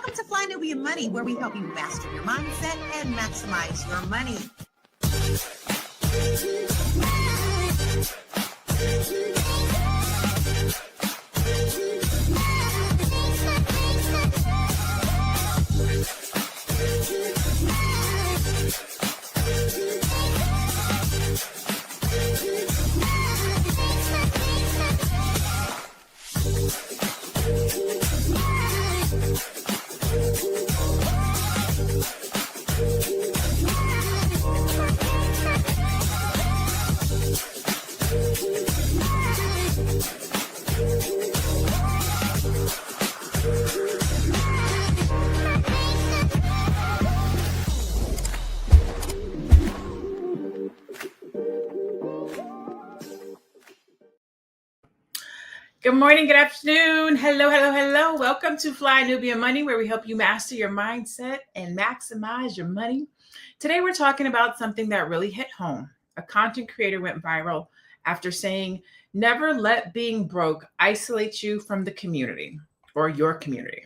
Welcome to Fly Nubian Money, where we help you master your mindset and maximize your money. Good morning, good afternoon. Hello, hello, hello. Welcome to Fly Nubian Money, where we help you master your mindset and maximize your money. Today, we're talking about something that really hit home. A content creator went viral after saying, never let being broke isolate you from the community or your community.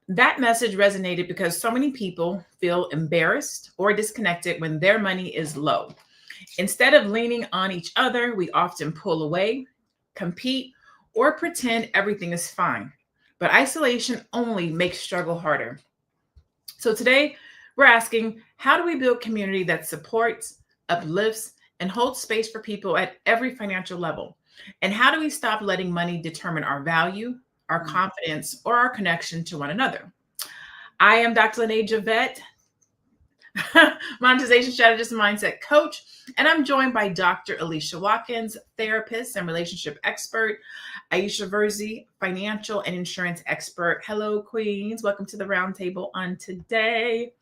That message resonated because so many people feel embarrassed or disconnected when their money is low. Instead of leaning on each other, we often pull away, compete, or pretend everything is fine. But isolation only makes struggle harder. So today we're asking, how do we build community that supports, uplifts, and holds space for people at every financial level? And how do we stop letting money determine our value, our confidence, or our connection to one another? I am Dr. Lene Javette, monetization strategist and mindset coach, and I'm joined by Dr. Alicia Watkins, therapist and relationship expert, Aisha Verzi, financial and insurance expert. Hello, queens. Welcome to the roundtable on today.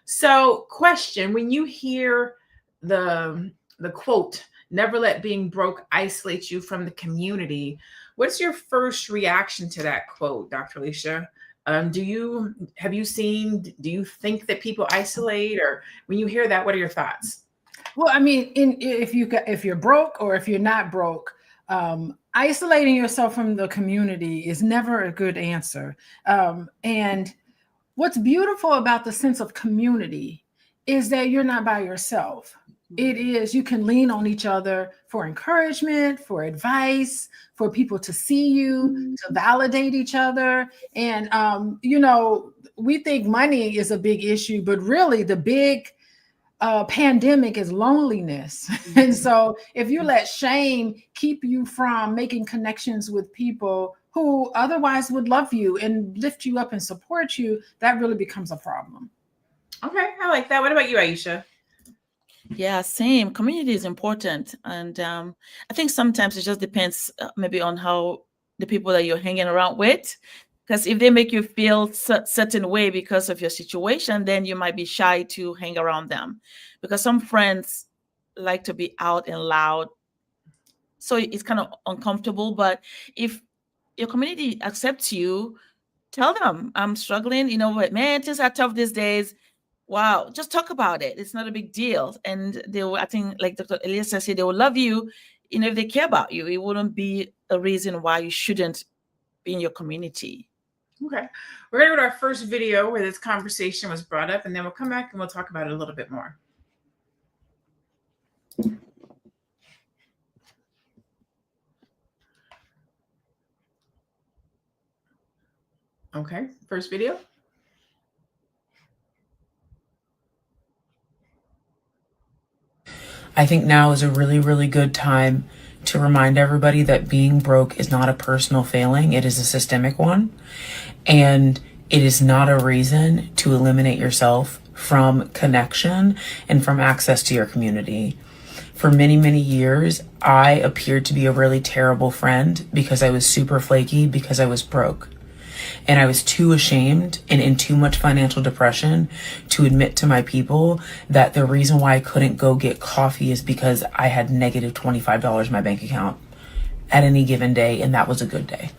So, question, when you hear the quote, never let being broke isolate you from the community, what's your first reaction to that quote, Dr. Alicia? Do you think that people isolate, or when you hear that, what are your thoughts? Well, I mean, if you're broke or if you're not broke, isolating yourself from the community is never a good answer. And what's beautiful about the sense of community is that you're not by yourself. It is, you can lean on each other for encouragement, for advice, for people to see you, to validate each other. And, we think money is a big issue, but really the big pandemic is loneliness. And so if you let shame keep you from making connections with people who otherwise would love you and lift you up and support you, that really becomes a problem. Okay, I like that. What about you, Aisha? Yeah, same. Community is important. And I think sometimes it just depends maybe on how the people that you're hanging around with. Because if they make you feel certain way because of your situation, then you might be shy to hang around them. Because some friends like to be out and loud. So it's kind of uncomfortable. But if your community accepts you, tell them, I'm struggling. You know what, man, things are tough these days. Wow, just talk about it. It's not a big deal. And they will, I think, like Dr. Elisa said, they will love you, if they care about you. It wouldn't be a reason why you shouldn't be in your community. Okay. We're going to go to our first video where this conversation was brought up, and then we'll come back and we'll talk about it a little bit more. Okay, first video. I think now is a really, really good time to remind everybody that being broke is not a personal failing. It is a systemic one. And it is not a reason to eliminate yourself from connection and from access to your community. For many, many years, I appeared to be a really terrible friend because I was super flaky, because I was broke. And I was too ashamed and in too much financial depression to admit to my people that the reason why I couldn't go get coffee is because I had negative $25 in my bank account at any given day, and that was a good day.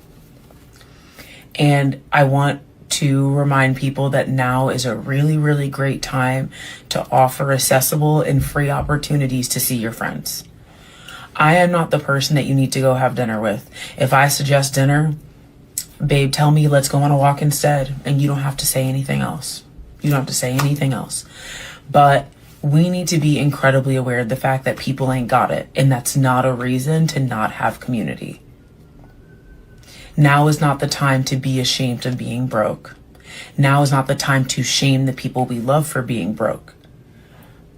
And I want to remind people that now is a really, really great time to offer accessible and free opportunities to see your friends. I am not the person that you need to go have dinner with. If I suggest dinner, Babe, tell me, let's go on a walk instead. And you don't have to say anything else. You don't have to say anything else. But we need to be incredibly aware of the fact that people ain't got it. And that's not a reason to not have community. Now is not the time to be ashamed of being broke. Now is not the time to shame the people we love for being broke.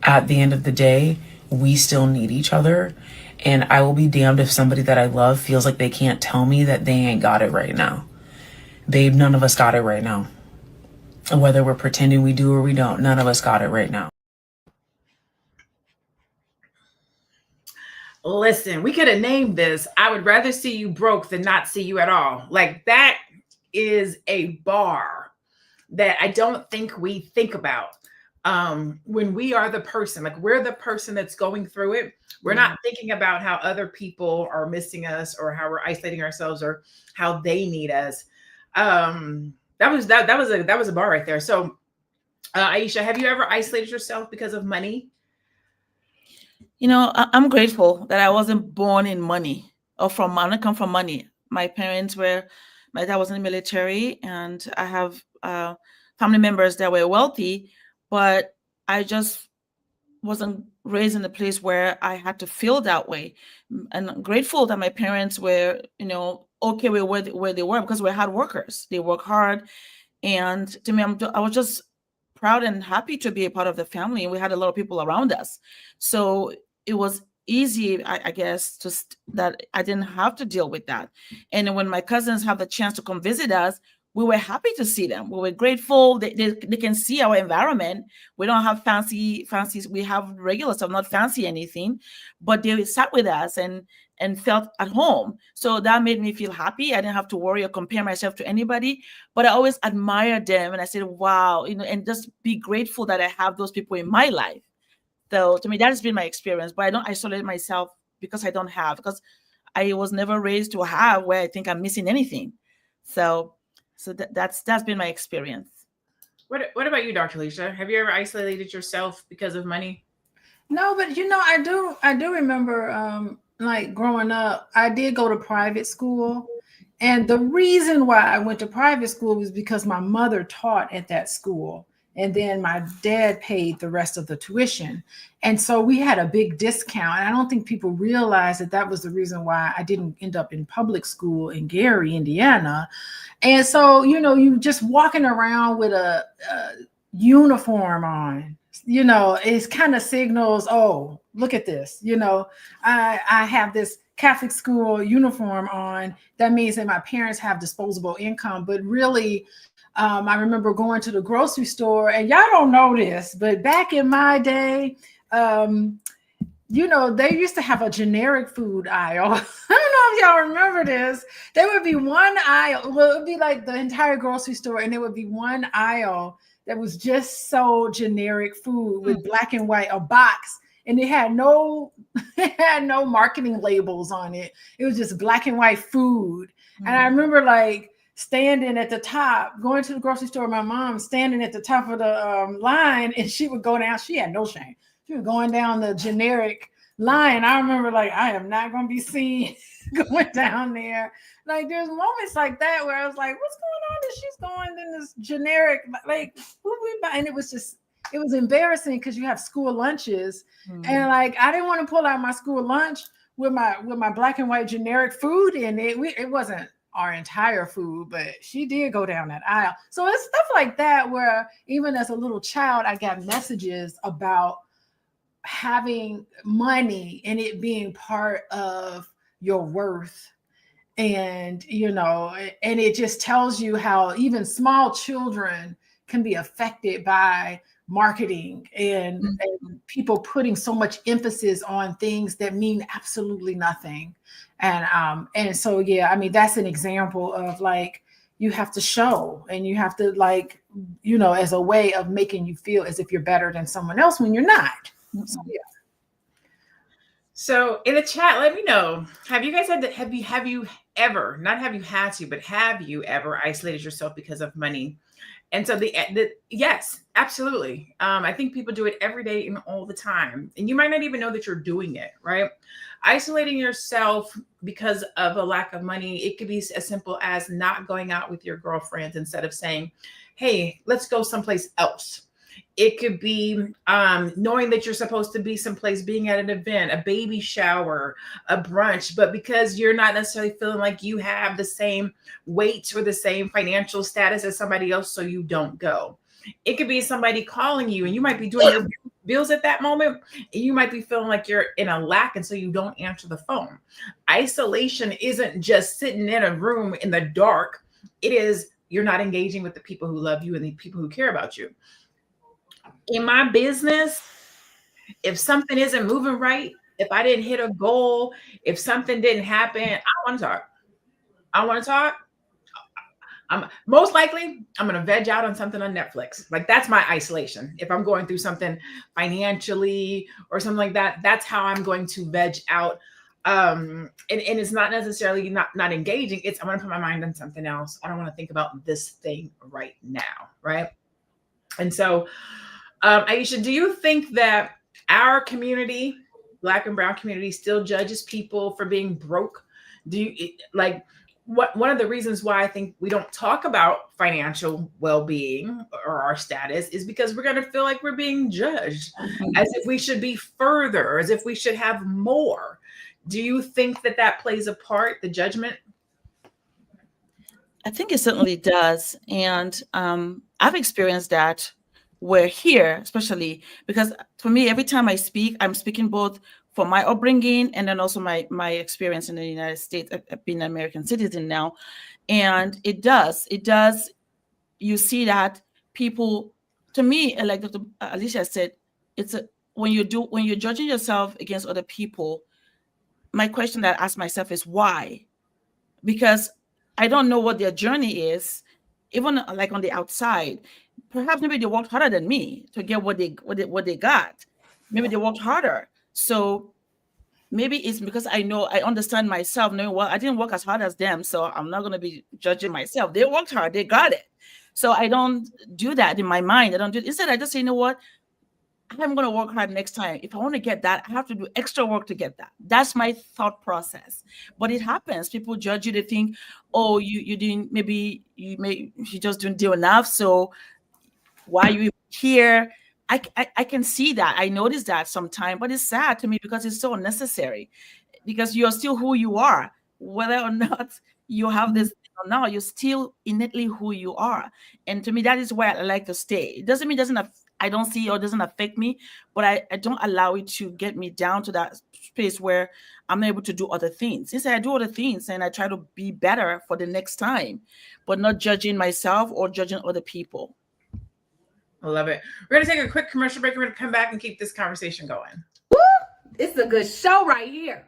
At the end of the day, we still need each other. And I will be damned if somebody that I love feels like they can't tell me that they ain't got it right now. Babe, none of us got it right now. And whether we're pretending we do or we don't, none of us got it right now. Listen, we could have named this, I would rather see you broke than not see you at all. Like, that is a bar that I don't think we think about. When we are the person, like we're the person that's going through it. We're not thinking about how other people are missing us or how we're isolating ourselves or how they need us. That was a bar right there. So, Aisha, have you ever isolated yourself because of money? You know, I'm grateful that I wasn't born in money or I don't come from money. My dad was in the military, and I have family members that were wealthy, but I just wasn't raised in a place where I had to feel that way. And I'm grateful that my parents were, okay with where they were, because we're hard workers. They work hard. And to me, I was just proud and happy to be a part of the family. And we had a lot of people around us. So it was easy, I guess, that I didn't have to deal with that. And when my cousins have the chance to come visit us, we were happy to see them. We were grateful. They can see our environment. We don't have fancy. We have regular stuff, not fancy anything, but they sat with us and felt at home. So that made me feel happy. I didn't have to worry or compare myself to anybody, but I always admired them. And I said, wow, and just be grateful that I have those people in my life. So to me, that has been my experience, but I don't isolate myself because because I was never raised to have where I think I'm missing anything. So that's been my experience. What about you, Dr. Alicia? Have you ever isolated yourself because of money? No, but I do remember like growing up, I did go to private school. And the reason why I went to private school was because my mother taught at that school. And then my dad paid the rest of the tuition. And so we had a big discount. And I don't think people realized that was the reason why I didn't end up in public school in Gary, Indiana. And so, you just walking around with a uniform on, it kind of signals, oh, look at this. I have this Catholic school uniform on. That means that my parents have disposable income. But really, I remember going to the grocery store, and y'all don't know this, but back in my day, they used to have a generic food aisle. I don't know if y'all remember this. There would be one aisle. Well, it would be like the entire grocery store, and there would be one aisle that was just so generic food with black and white, a box, and it had no marketing labels on it. It was just black and white food. And I remember standing at the top, going to the grocery store, my mom standing at the top of the line, and she would go down. She had no shame. She was going down the generic line. I remember I am not going to be seen going down there. There's moments like that where I was like, what's going on? And she's going in this generic, who we buy? And it was embarrassing because you have school lunches. And I didn't want to pull out my school lunch with my black and white generic food in it. It wasn't our entire food, but she did go down that aisle. So it's stuff like that where even as a little child, I got messages about having money and it being part of your worth. And, and it just tells you how even small children can be affected by marketing and people putting so much emphasis on things that mean absolutely nothing. And so, yeah, I mean, that's an example of you have to show, and you have to as a way of making you feel as if you're better than someone else when you're not. So, yeah. So in the chat, let me know. Have you guys had that? Have you ever, not have you had to, but have you ever isolated yourself because of money? And so the yes, absolutely. I think people do it every day and all the time. And you might not even know that you're doing it, right? Isolating yourself because of a lack of money, it could be as simple as not going out with your girlfriends instead of saying, hey, let's go someplace else. It could be knowing that you're supposed to be someplace, being at an event, a baby shower, a brunch, but because you're not necessarily feeling like you have the same weight or the same financial status as somebody else, so you don't go. It could be somebody calling you and you might be doing your bills at that moment and you might be feeling like you're in a lack and so you don't answer the phone. Isolation isn't just sitting in a room in the dark. It is you're not engaging with the people who love you and the people who care about you. In my business, if something isn't moving right, if I didn't hit a goal, if something didn't happen, I want to talk. I want to talk. I'm most likely I'm going to veg out on something on Netflix. Like that's my isolation. If I'm going through something financially or something like that, that's how I'm going to veg out. And it's not necessarily not engaging. It's I'm going to put my mind on something else. I don't want to think about this thing right now. Right. And so, Aisha, do you think that our community, Black and Brown community, still judges people for being broke? Do you like one of the reasons why I think we don't talk about financial well-being or our status is because we're going to feel like we're being judged as if we should be further, as if we should have more. Do you think that plays a part, the judgment? I think it certainly does. And I've experienced that. We're here, especially because for me, every time I speak, I'm speaking both for my upbringing and then also my experience in the United States. I've been an American citizen now. And it does. You see that people, to me, like Dr. Alicia said, when you're judging yourself against other people, my question that I ask myself is why? Because I don't know what their journey is, even like on the outside. Perhaps maybe they worked harder than me to get what they got. Maybe they worked harder. So maybe it's because I understand myself, knowing, well, I didn't work as hard as them, so I'm not going to be judging myself. They worked hard, they got it. So I don't do that in my mind. I don't do it. Instead, I just say, you know what? I'm going to work hard next time. If I want to get that, I have to do extra work to get that. That's my thought process. But it happens. People judge you. They think, oh, you didn't, maybe you just didn't do enough. So why are you here? I can see that. I notice that sometimes, but it's sad to me because it's so unnecessary, because you're still who you are, whether or not you have this or not, you're still innately who you are. And to me, that is where I like to stay. It doesn't mean I don't see or doesn't affect me, but I don't allow it to get me down to that space where I'm able to do other things. Instead, I do other things and I try to be better for the next time, but not judging myself or judging other people. I love it. We're going to take a quick commercial break. We're going to come back and keep this conversation going. Woo! It's a good show right here.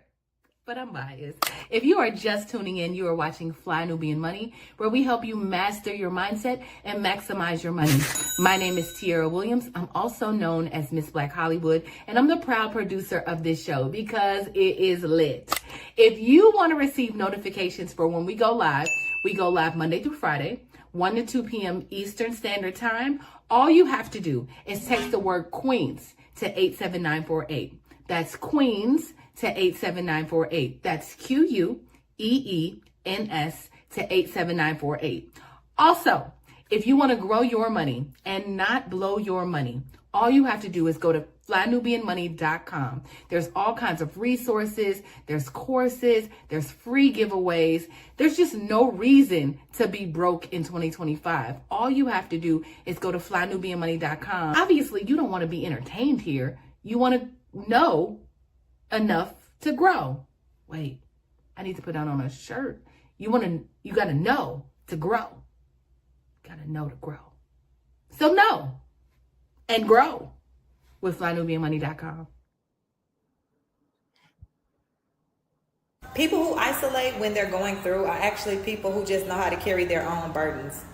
But I'm biased. If you are just tuning in, you are watching Fly Nubian Money, where we help you master your mindset and maximize your money. My name is Tiara Williams. I'm also known as Miss Black Hollywood, and I'm the proud producer of this show because it is lit. If you want to receive notifications for when we go live Monday through Friday, 1 to 2 p.m. Eastern Standard Time. All you have to do is text the word Queens to 87948. That's Queens to 87948. That's QUEENS to 87948. Also, if you want to grow your money and not blow your money, all you have to do is go to flynubianmoney.com. There's all kinds of resources, there's courses, there's free giveaways. There's just no reason to be broke in 2025. All you have to do is go to flynubianmoney.com. Obviously, you don't want to be entertained here. You want to know enough to grow. Wait, I need to put that on a shirt. You got to know to grow. Got to know to grow. So know and grow with flynubianmoney.com. People who isolate when they're going through are actually people who just know how to carry their own burdens.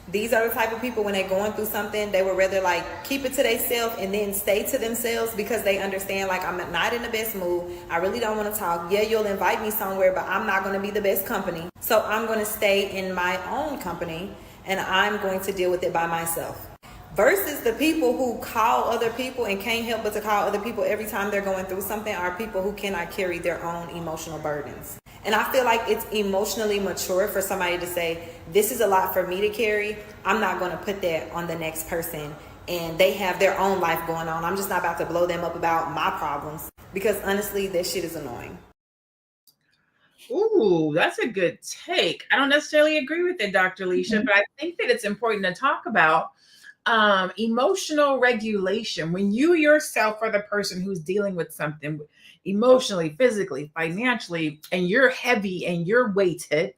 These are the type of people, when they're going through something, they would rather like keep it to themselves and then stay to themselves, because they understand, like, I'm not in the best mood. I really don't want to talk. Yeah, you'll invite me somewhere, but I'm not going to be the best company. So I'm going to stay in my own company and I'm going to deal with it by myself. Versus the people who call other people and can't help but to call other people every time they're going through something, are people who cannot carry their own emotional burdens. And I feel like it's emotionally mature for somebody to say, this is a lot for me to carry. I'm not going to put that on the next person. And they have their own life going on. I'm just not about to blow them up about my problems, because honestly, this shit is annoying. Ooh, that's a good take. I don't necessarily agree with it, Dr. Alicia, but I think that it's important to talk about emotional regulation. When you yourself are the person who's dealing with something emotionally, physically, financially, and you're heavy and you're weighted,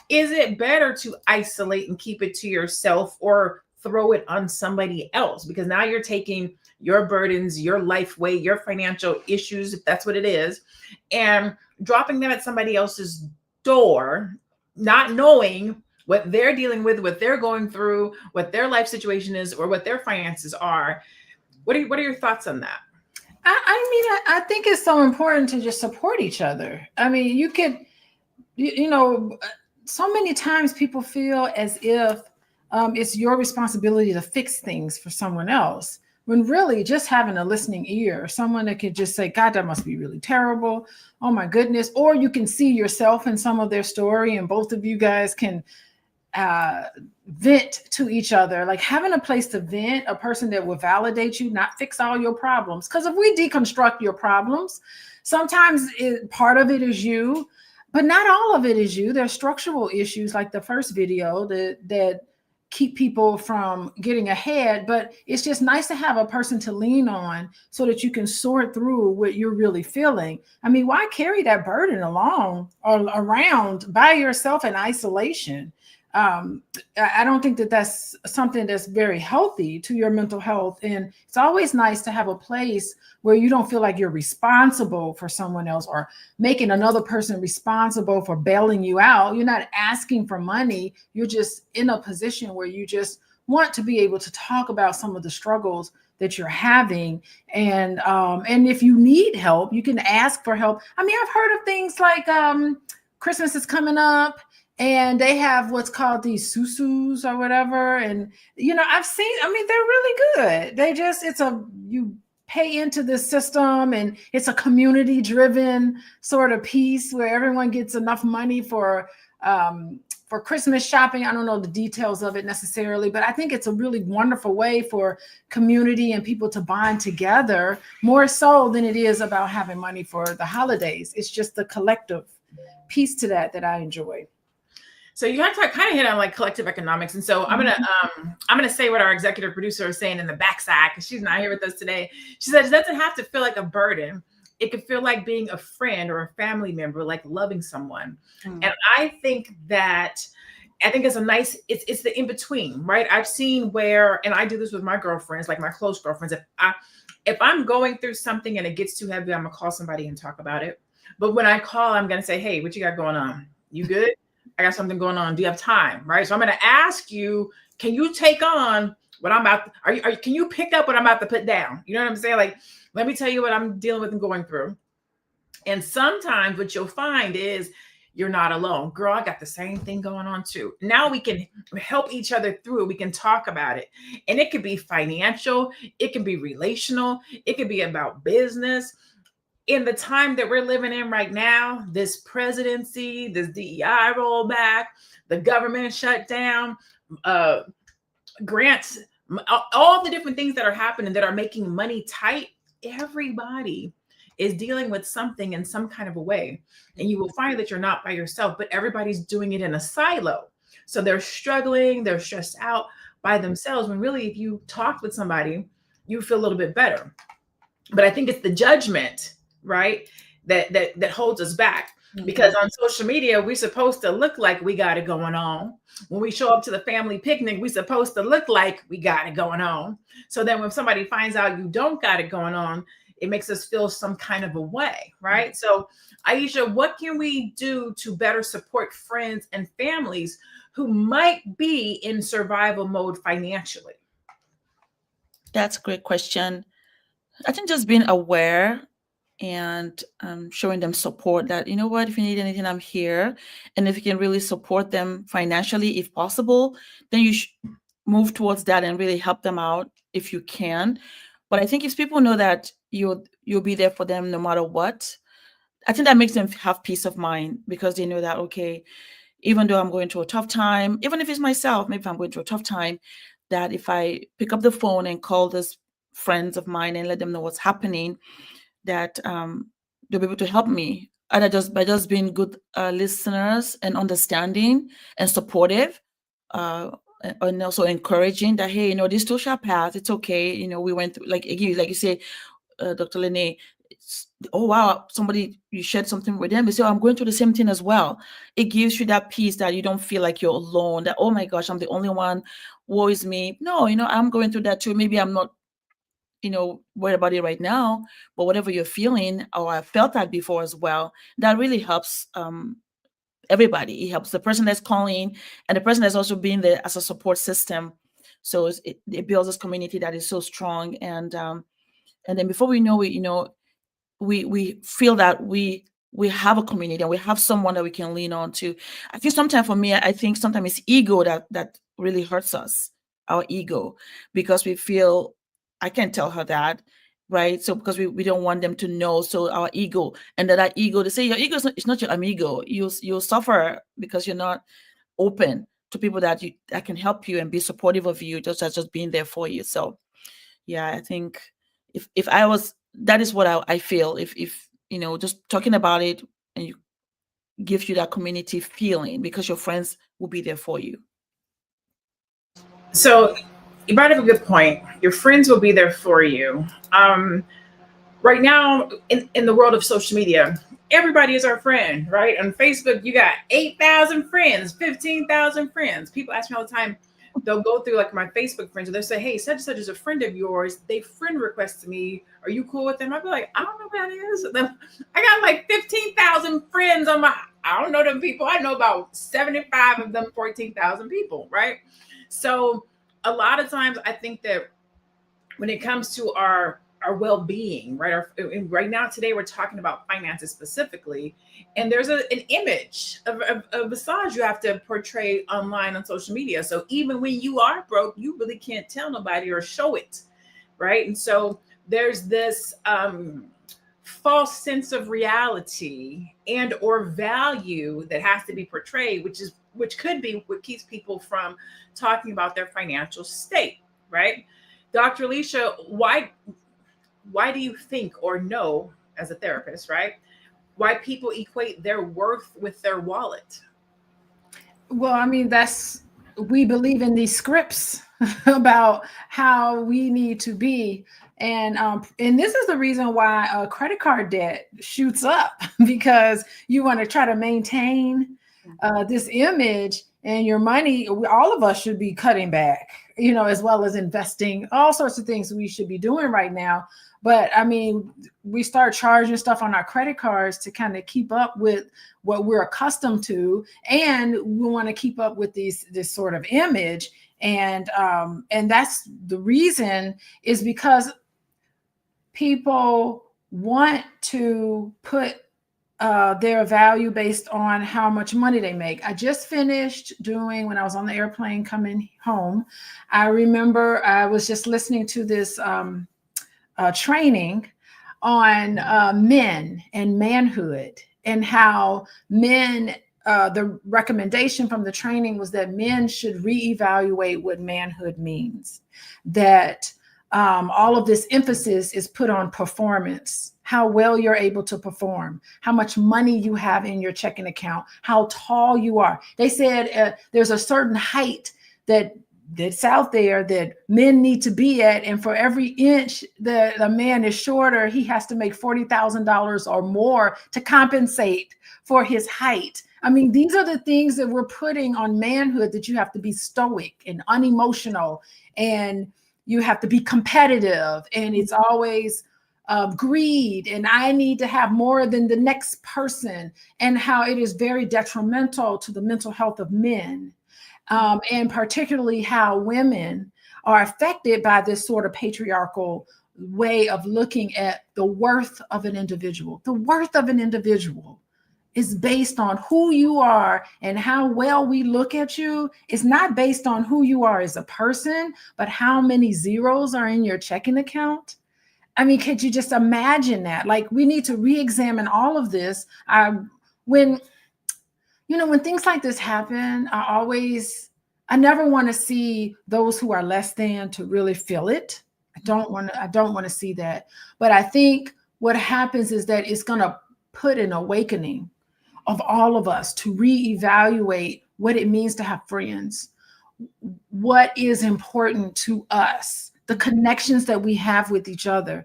is it better to isolate and keep it to yourself, or throw it on somebody else? Because now you're taking your burdens, your life weight, your financial issues, if that's what it is, and dropping them at somebody else's door, not knowing what they're dealing with, what they're going through, what their life situation is, or what their finances are. What are your thoughts on that? I think it's so important to just support each other. I mean, you could, you know, so many times people feel as if it's your responsibility to fix things for someone else, when really just having a listening ear, someone that could just say, God, that must be really terrible. Oh my goodness. Or you can see yourself in some of their story, and both of you guys can vent to each other. Like having a place to vent, a person that will validate you, not fix all your problems. Because if we deconstruct your problems, sometimes part of it is you, but not all of it is you. There's structural issues like the first video that keep people from getting ahead. But it's just nice to have a person to lean on so that you can sort through what you're really feeling. I mean, why carry that burden along or around by yourself in isolation? I don't think that that's something that's very healthy to your mental health. And it's always nice to have a place where you don't feel like you're responsible for someone else, or making another person responsible for bailing you out. You're not asking for money. You're just in a position where you just want to be able to talk about some of the struggles that you're having. And if you need help, you can ask for help. I mean, I've heard of things like Christmas is coming up, and they have what's called these susus or whatever. And, you know, I've seen, I mean, they're really good. They just, you pay into the system, and it's a community driven sort of piece where everyone gets enough money for Christmas shopping. I don't know the details of it necessarily, but I think it's a really wonderful way for community and people to bond together, more so than it is about having money for the holidays. It's just the collective piece to that I enjoy. So you have to kind of hit on like collective economics. And so I'm gonna say what our executive producer is saying in the backside, because she's not here with us today. She said it doesn't have to feel like a burden. It could feel like being a friend or a family member, like loving someone. And I think it's a nice, it's the in-between, right? I've seen where, and I do this with my girlfriends, like my close girlfriends. If I'm going through something and it gets too heavy, I'm gonna call somebody and talk about it. But when I call, I'm gonna say, hey, what you got going on? You good? I got something going on. Do you have time? Right. So I'm going to ask you, can you take on what I'm about? Can you pick up what I'm about to put down? You know what I'm saying? Like, let me tell you what I'm dealing with and going through. And sometimes what you'll find is you're not alone. Girl, I got the same thing going on too. Now we can help each other through it. We can talk about it. And it could be financial. It can be relational. It could be about business. In the time that we're living in right now, this presidency, this DEI rollback, the government shutdown, grants, all the different things that are happening that are making money tight, everybody is dealing with something in some kind of a way. And you will find that you're not by yourself, but everybody's doing it in a silo. So they're struggling, they're stressed out by themselves, when really if you talk with somebody, you feel a little bit better. But I think it's the judgment, right, that holds us back. Because on social media, we're supposed to look like we got it going on. When we show up to the family picnic, we're supposed to look like we got it going on. So then when somebody finds out you don't got it going on, it makes us feel some kind of a way, right? So Aisha, what can we do to better support friends and families who might be in survival mode financially? That's a great question. I think just being aware and showing them support, that, you know what, if you need anything, I'm here. And if you can really support them financially, if possible, then you should move towards that and really help them out if you can. But I think if people know that you'll be there for them no matter what, I think that makes them have peace of mind, because they know that, okay, even though I'm going through a tough time, even if it's myself, maybe if I'm going through a tough time, that if I pick up the phone and call those friends of mine and let them know what's happening, that they'll be able to help me, either just by just being good listeners and understanding and supportive, and also encouraging that, hey, this too shall pass. It's okay. We went through, like you say, Dr. Lene. Oh wow, somebody, you shared something with them, they say, oh, I'm going through the same thing as well. It gives you that peace, that you don't feel like you're alone, that, oh my gosh, I'm the only one, woe is me. No, I'm going through that too. Maybe I'm not worried about it right now, but whatever you're feeling, or I felt that before as well, that really helps everybody. It helps the person that's calling and the person that's also being there as a support system. So it builds this community that is so strong. And then before we know it, we feel that we have a community and we have someone that we can lean on to. I think sometimes for me, I think sometimes it's ego that really hurts us, our ego, because we feel, I can't tell her that, right? So because we don't want them to know, so our ego, and that ego, they say your ego it's not your amigo. You'll suffer because you're not open to people that can help you and be supportive of you, just being there for you. So yeah, I think if I was, that is what I feel. If just talking about it, and you gives you that community feeling, because your friends will be there for you. So you brought up a good point. Your friends will be there for you. Right now, in the world of social media, everybody is our friend, right? On Facebook, you got 8,000 friends, 15,000 friends. People ask me all the time, they'll go through like my Facebook friends, and they'll say, hey, such and such is a friend of yours. They friend requested me. Are you cool with them? I'll be like, I don't know who that is. I got like 15,000 friends I don't know them people. I know about 75 of them, 14,000 people, right? So a lot of times I think that when it comes to our well-being, right? Right now, today, we're talking about finances specifically, and there's an image of a visage you have to portray online on social media. So even when you are broke, you really can't tell nobody or show it, right? And so there's this false sense of reality and or value that has to be portrayed, which could be what keeps people from talking about their financial state, right? Dr. Alicia, why do you think, or know as a therapist, right, why people equate their worth with their wallet? Well, I mean, we believe in these scripts about how we need to be. And this is the reason why credit card debt shoots up, because you want to try to maintain this image, and your money, all of us should be cutting back, as well as investing, all sorts of things we should be doing right now. But I mean, we start charging stuff on our credit cards to kind of keep up with what we're accustomed to, and we want to keep up with this sort of image, and that's the reason, is because people want to put their value based on how much money they make. I just finished doing, when I was on the airplane coming home, I remember I was just listening to this training on men and manhood, and how men, the recommendation from the training was that men should reevaluate what manhood means, that all of this emphasis is put on performance, how well you're able to perform, how much money you have in your checking account, how tall you are. They said there's a certain height that's out there that men need to be at, and for every inch that a man is shorter, he has to make $40,000 or more to compensate for his height. I mean, these are the things that we're putting on manhood, that you have to be stoic and unemotional, and you have to be competitive, and it's always greed, and I need to have more than the next person, and how it is very detrimental to the mental health of men. and particularly how women are affected by this sort of patriarchal way of looking at the worth of an individual. The worth of an individual is based on who you are, and how well we look at you is not based on who you are as a person, but how many zeros are in your checking account. I mean, could you just imagine that? Like, we need to re-examine all of this. When things like this happen, I never want to see those who are less than to really feel it. I don't want to see that. But I think what happens is that it's going to put an awakening of all of us to reevaluate what it means to have friends, what is important to us, the connections that we have with each other.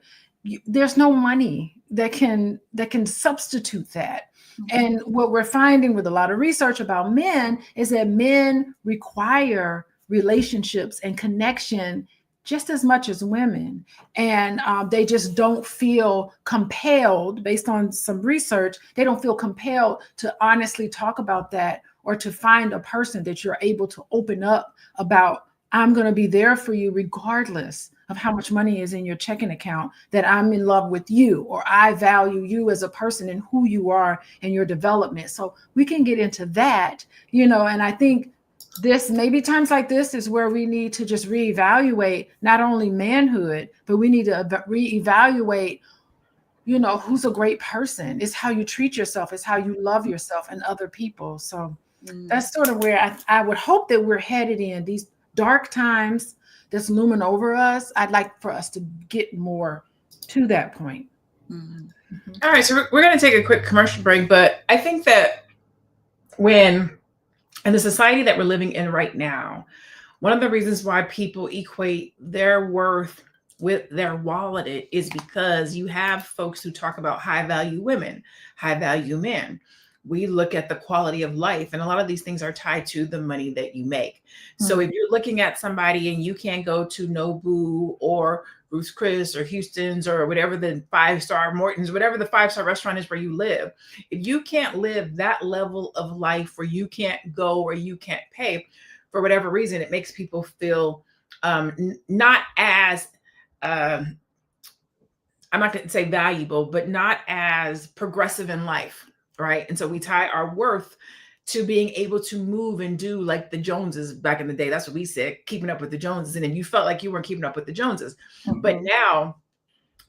There's no money that can substitute that. And what we're finding with a lot of research about men is that men require relationships and connection just as much as women. And they just don't feel compelled, based on some research, they don't feel compelled to honestly talk about that, or to find a person that you're able to open up about. I'm going to be there for you regardless of how much money is in your checking account, that I'm in love with you, or I value you as a person and who you are and your development. So we can get into that, and I think maybe times like this is where we need to just reevaluate not only manhood, but we need to reevaluate, who's a great person. It's how you treat yourself. It's how you love yourself and other people. So that's sort of where I would hope that we're headed in these dark times that's looming over us. I'd like for us to get more to that point. All right, so we're going to take a quick commercial break, but I think that in the society that we're living in right now, one of the reasons why people equate their worth with their wallet is because you have folks who talk about high value women, high value men. We look at the quality of life, and a lot of these things are tied to the money that you make. So if you're looking at somebody and you can't go to Nobu or Ruth's Chris or Houston's or whatever the 5-star Morton's, whatever the 5-star restaurant is where you live, if you can't live that level of life where you can't go or you can't pay for whatever reason, it makes people feel not as, I'm not going to say valuable, but not as progressive in life. Right. And so we tie our worth to being able to move and do like the Joneses back in the day. That's what we said, keeping up with the Joneses. And then you felt like you weren't keeping up with the Joneses. But now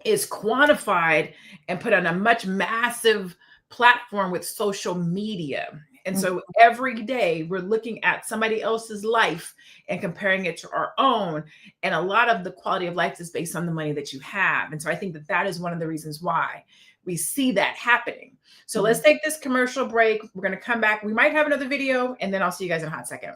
it's quantified and put on a much massive platform with social media. And so every day we're looking at somebody else's life and comparing it to our own. And a lot of the quality of life is based on the money that you have. And so I think that is one of the reasons why we see that happening. So let's take this commercial break. We're going to come back. We might have another video, and then I'll see you guys in a hot second.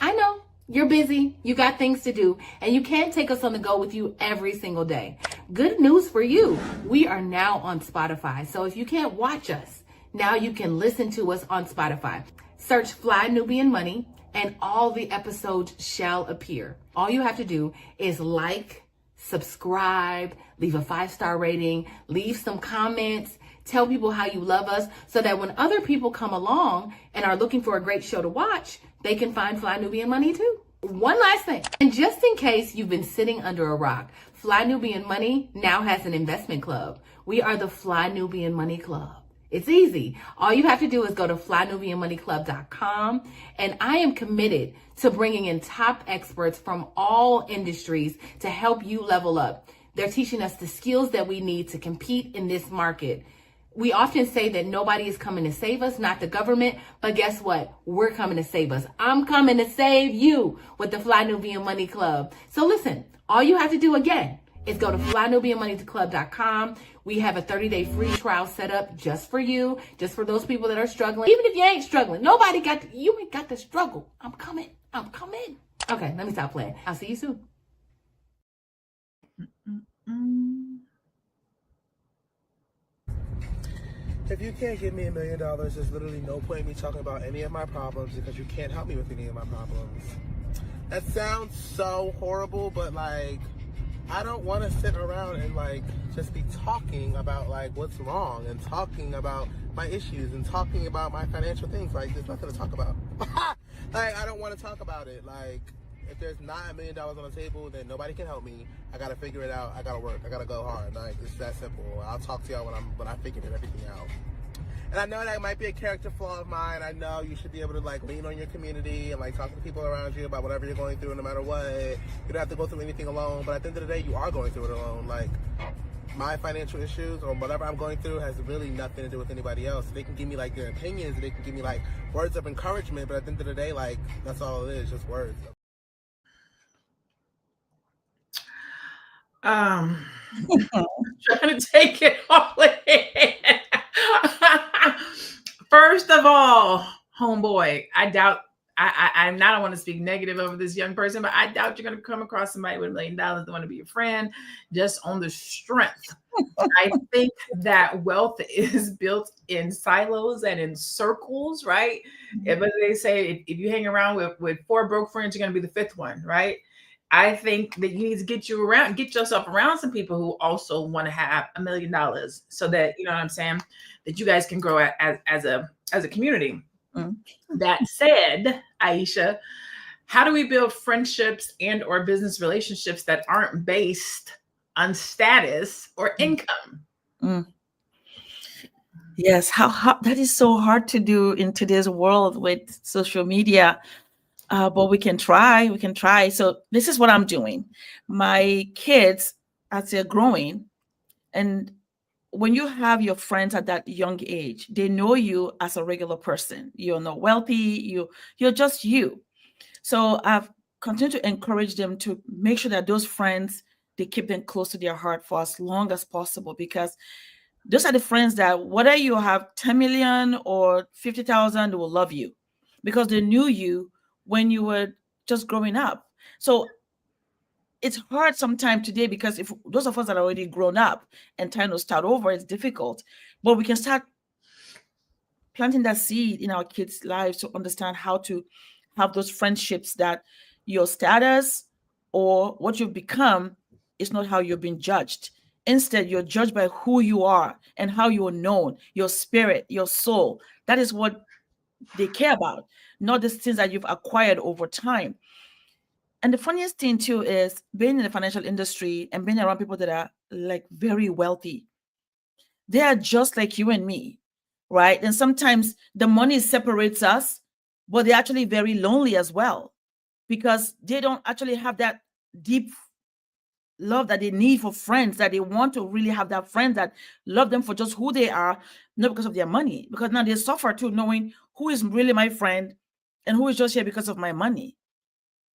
I know you're busy. You got things to do, and you can't take us on the go with you every single day. Good news for you. We are now on Spotify. So if you can't watch us, now you can listen to us on Spotify. Search Fly Nubian Money, and all the episodes shall appear. All you have to do is like, subscribe, leave a 5-star rating, leave some comments, tell people how you love us, so that when other people come along and are looking for a great show to watch, they can find Fly Nubian Money too. One last thing, and just in case you've been sitting under a rock, Fly Nubian Money now has an investment club. We are the Fly Nubian Money Club. It's easy. All you have to do is go to flynubianmoneyclub.com, and I am committed to bringing in top experts from all industries to help you level up. They're teaching us the skills that we need to compete in this market. We often say that nobody is coming to save us, not the government, but guess what? We're coming to save us. I'm coming to save you with the Fly Nubian Money Club. So listen, all you have to do again is go to flynubianmoneyclub.com. We have a 30-day free trial set up just for you, just for those people that are struggling. Even if you ain't struggling, you ain't got to struggle. I'm coming. Okay, let me stop playing. I'll see you soon. If you can't give me $1 million, there's literally no point in me talking about any of my problems, because you can't help me with any of my problems. That sounds so horrible, but like, I don't want to sit around and like just be talking about like what's wrong and talking about my issues and talking about my financial things. Like, there's nothing to talk about. Like, I don't want to talk about it. Like, if there's not $1 million on the table, then nobody can help me. I gotta figure it out. I gotta work. I gotta go hard. Like, it's that simple. I'll talk to y'all when I figured everything out. And I know that might be a character flaw of mine. I know you should be able to like lean on your community and like talk to people around you about whatever you're going through, no matter what. You don't have to go through anything alone. But at the end of the day, you are going through it alone. Like, my financial issues or whatever I'm going through has really nothing to do with anybody else. They can give me like their opinions, they can give me like words of encouragement, but at the end of the day, like, that's all it is, just words. Trying to take it all in. First of all, homeboy, I doubt I don't want to speak negative over this young person, but I doubt you're going to come across somebody with $1 million that want to be your friend just on the strength. I think that wealth is built in silos and in circles, right? But they say if you hang around with 4 broke friends, you're going to be the 5th one, right? I think that you need to get yourself around some people who also want to have $1 million so that, you know what I'm saying, that you guys can grow as a community. That said, Aisha, how do we build friendships and or business relationships that aren't based on status or income? Yes, how that is so hard to do in today's world with social media. But we can try. So this is what I'm doing. My kids, as they're growing, and when you have your friends at that young age, they know you as a regular person. You're not wealthy. You're just you. So I've continued to encourage them to make sure that those friends, they keep them close to their heart for as long as possible, because those are the friends that whether you have 10 million or 50,000, they will love you because they knew you when you were just growing up. So it's hard sometimes today because if those of us that are already grown up and trying to start over, it's difficult. But we can start planting that seed in our kids' lives to understand how to have those friendships that your status or what you've become is not how you're being judged. Instead, you're judged by who you are and how you are known, your spirit, your soul. That is what they care about, not the things that you've acquired over time. And the funniest thing too is being in the financial industry and being around people that are like very wealthy. They are just like you and me, right? And sometimes the money separates us, but they're actually very lonely as well because they don't actually have that deep love that they need for friends, that they want to really have that friend that love them for just who they are, not because of their money, because now they suffer too, knowing who is really my friend and who is just here because of my money.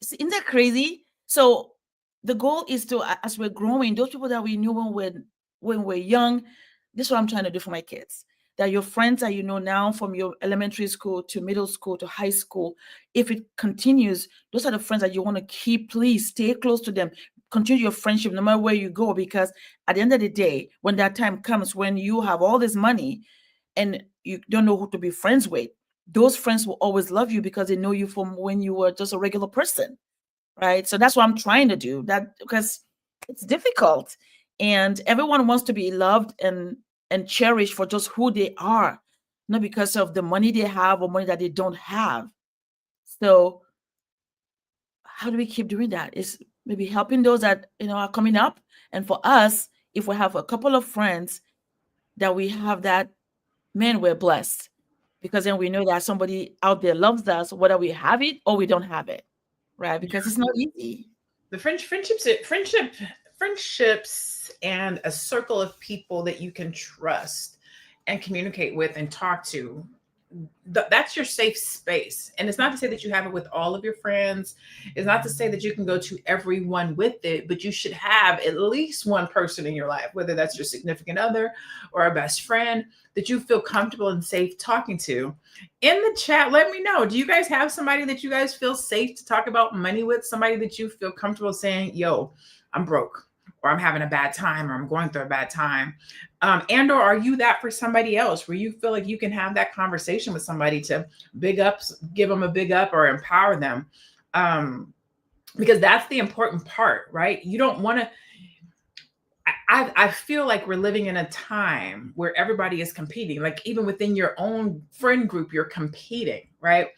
Isn't that crazy? So the goal is to, as we're growing, those people that we knew when we're young, this is what I'm trying to do for my kids. That your friends that you know now from your elementary school to middle school to high school, if it continues, those are the friends that you want to keep. Please stay close to them. Continue your friendship no matter where you go, because at the end of the day, when that time comes, when you have all this money and you don't know who to be friends with, those friends will always love you because they know you from when you were just a regular person, right? So that's what I'm trying to do, that because it's difficult and everyone wants to be loved and cherished for just who they are, not because of the money they have or money that they don't have. So how do we keep doing that? It's maybe helping those that are coming up. And for us, if we have a couple of friends that we have that, man, we're blessed, because then we know that somebody out there loves us, whether we have it or we don't have it, right? Because it's not easy. The friendships and a circle of people that you can trust and communicate with and talk to, that's your safe space. And it's not to say that you have it with all of your friends. It's not to say that you can go to everyone with it, but you should have at least one person in your life, whether that's your significant other or a best friend, that you feel comfortable and safe talking to. In the chat, let me know. Do you guys have somebody that you guys feel safe to talk about money with? Somebody that you feel comfortable saying, yo, I'm broke, or I'm having a bad time, or I'm going through a bad time. And or are you that for somebody else where you feel like you can have that conversation with somebody to give them a big up or empower them? Because that's the important part, right? You don't want to, I feel like we're living in a time where everybody is competing. Like even within your own friend group, you're competing, right?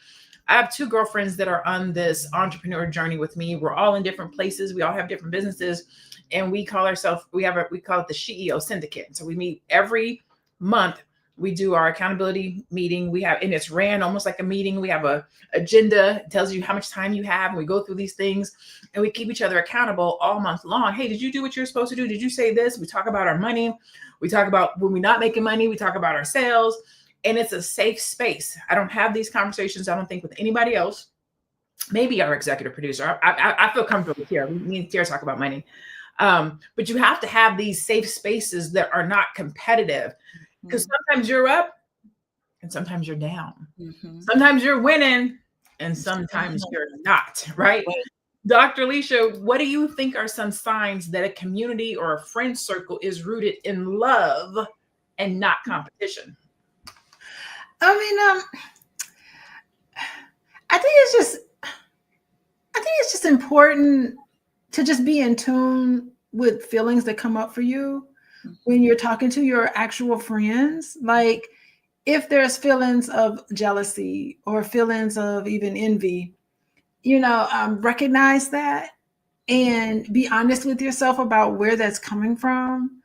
I have two girlfriends that are on this entrepreneur journey with me. We're all in different places. We all have different businesses, and we call ourselves, we call it the CEO Syndicate. So we meet every month. We do our accountability meeting. We have, and it's ran almost like a meeting. We have a agenda. It tells you how much time you have. And we go through these things, and we keep each other accountable all month long. Hey, did you do what you're supposed to do? Did you say this? We talk about our money. We talk about when we're not making money. We talk about our sales, and it's a safe space. I don't have these conversations, I don't think, with anybody else. Maybe our executive producer. I feel comfortable with Tiara. Me and Tiara talk about money. But you have to have these safe spaces that are not competitive, because sometimes you're up and sometimes you're down. Sometimes you're winning and sometimes you're not, right? Dr. Alicia, what do you think are some signs that a community or a friend circle is rooted in love and not competition? I mean, I think it's just important to just be in tune with feelings that come up for you when you're talking to your actual friends. Like, if there's feelings of jealousy or feelings of even envy, recognize that and be honest with yourself about where that's coming from.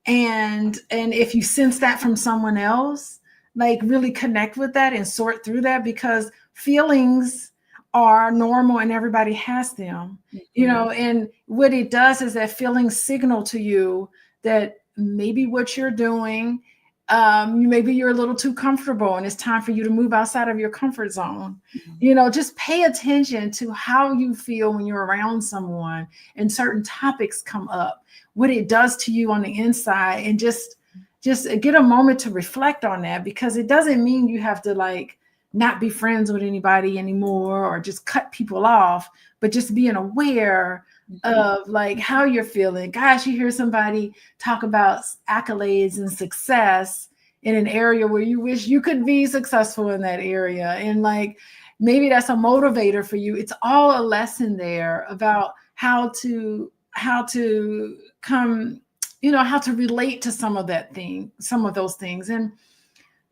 And if you sense that from someone else, like, really connect with that and sort through that, because feelings are normal and everybody has them, and what it does is that feelings signal to you that maybe what you're doing, maybe you're a little too comfortable and it's time for you to move outside of your comfort zone. Just pay attention to how you feel when you're around someone and certain topics come up, what it does to you on the inside, and just get a moment to reflect on that, because it doesn't mean you have to like not be friends with anybody anymore or just cut people off, but just being aware of like how you're feeling. Gosh, you hear somebody talk about accolades and success in an area where you wish you could be successful in that area. And like, maybe that's a motivator for you. It's all a lesson there about how to come, how to relate to some of those things. And,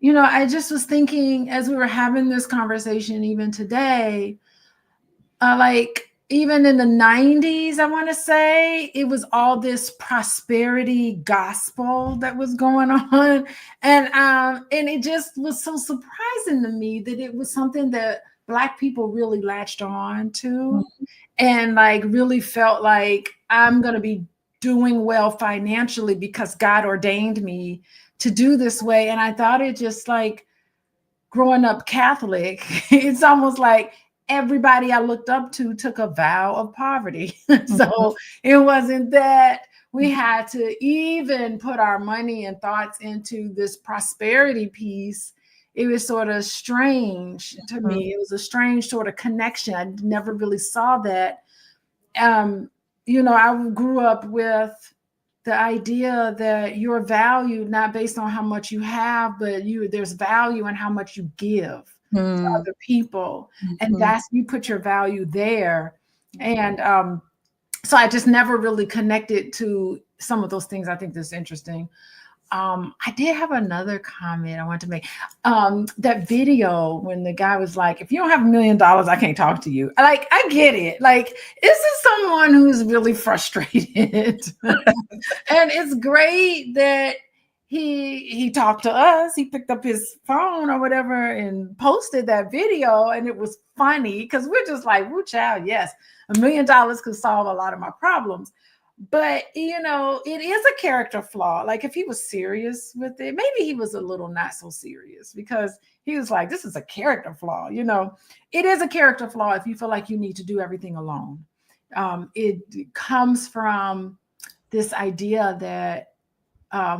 I just was thinking as we were having this conversation, even today, like, even in the 90s, I want to say, it was all this prosperity gospel that was going on. And it just was so surprising to me that it was something that Black people really latched on to, and like really felt like, I'm going to be doing well financially because God ordained me to do this way. And I thought it just like, growing up Catholic, it's almost like everybody I looked up to took a vow of poverty. So it wasn't that we had to even put our money and thoughts into this prosperity piece. It was sort of strange to me. It was a strange sort of connection. I never really saw that. I grew up with the idea that you're valued not based on how much you have, but there's value in how much you give to other people. And that's, you put your value there. And so I just never really connected to some of those things. I think that's interesting. I did have another comment I want to make. That video when the guy was like, if you don't have $1 million, I can't talk to you. Like, I get it. Like, this is someone who's really frustrated. And it's great that he talked to us. He picked up his phone or whatever and posted that video. And it was funny because we're just like, woo, child, yes, $1 million could solve a lot of my problems. But, it is a character flaw. Like, if he was serious with it, maybe he was a little not so serious, because he was like, this is a character flaw. It is a character flaw if you feel like you need to do everything alone. It comes from this idea that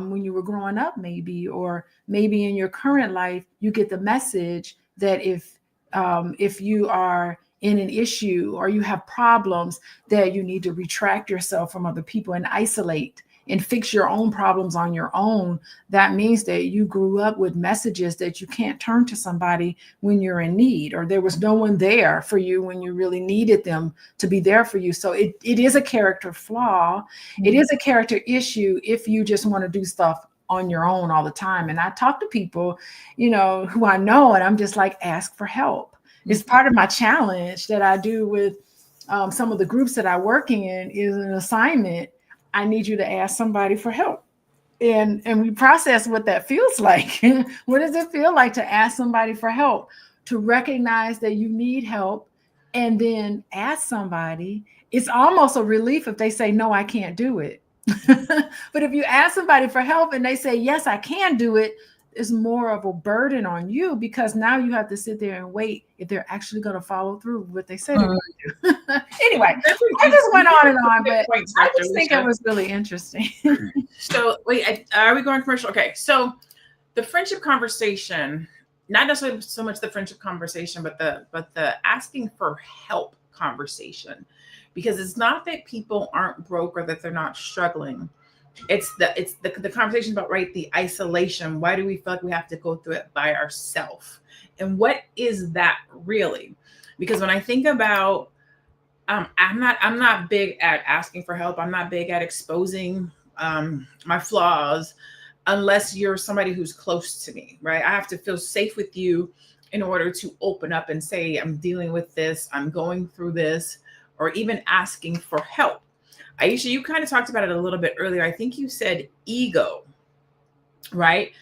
when you were growing up, maybe in your current life, you get the message that if you are in an issue or you have problems, that you need to retract yourself from other people and isolate and fix your own problems on your own. That means that you grew up with messages that you can't turn to somebody when you're in need, or there was no one there for you when you really needed them to be there for you. So it is a character flaw. It is a character issue if you just want to do stuff on your own all the time. And I talk to people, who I know, and I'm just like, ask for help. It's part of my challenge that I do with some of the groups that I work in is an assignment. I need you to ask somebody for help. And we process what that feels like. What does it feel like to ask somebody for help, to recognize that you need help and then ask somebody? It's almost a relief if they say, no, I can't do it. But if you ask somebody for help and they say, yes, I can do it, it's more of a burden on you because now you have to sit there and wait if they're actually going to follow through with what they said they're going to do. Anyway, I just went on and on, but I just think it was really interesting. So wait, are we going commercial? Okay, so the friendship conversation, not necessarily so much the friendship conversation, but the asking for help conversation, because it's not that people aren't broke or that they're not struggling. It's the conversation about, right, the isolation. Why do we feel like we have to go through it by ourselves? And what is that really? Because when I think about, I'm not big at asking for help. I'm not big at exposing my flaws unless you're somebody who's close to me, right? I have to feel safe with you in order to open up and say, I'm dealing with this, I'm going through this, or even asking for help. Aisha, you kind of talked about it a little bit earlier. I think you said ego, right?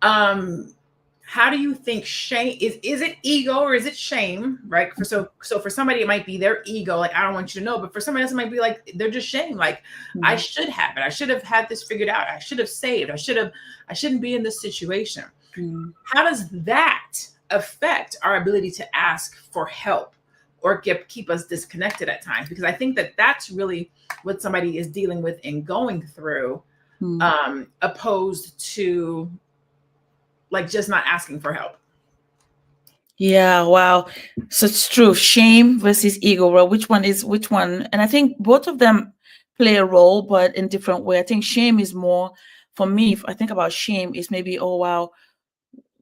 How do you think shame is it ego or is it shame, right? So for somebody, it might be their ego, like, I don't want you to know, but for somebody else, it might be like, they're just shame. Like, I should have it. I should have had this figured out. I should have saved. I shouldn't be in this situation. How does that affect our ability to ask for help or keep us disconnected at times? Because I think that that's really what somebody is dealing with and going through, opposed to like just not asking for help. Yeah, wow. So it's true. Shame versus ego. Well, which one is which one? And I think both of them play a role, but in different way. I think shame is more, for me, if I think about shame, is maybe, oh, wow,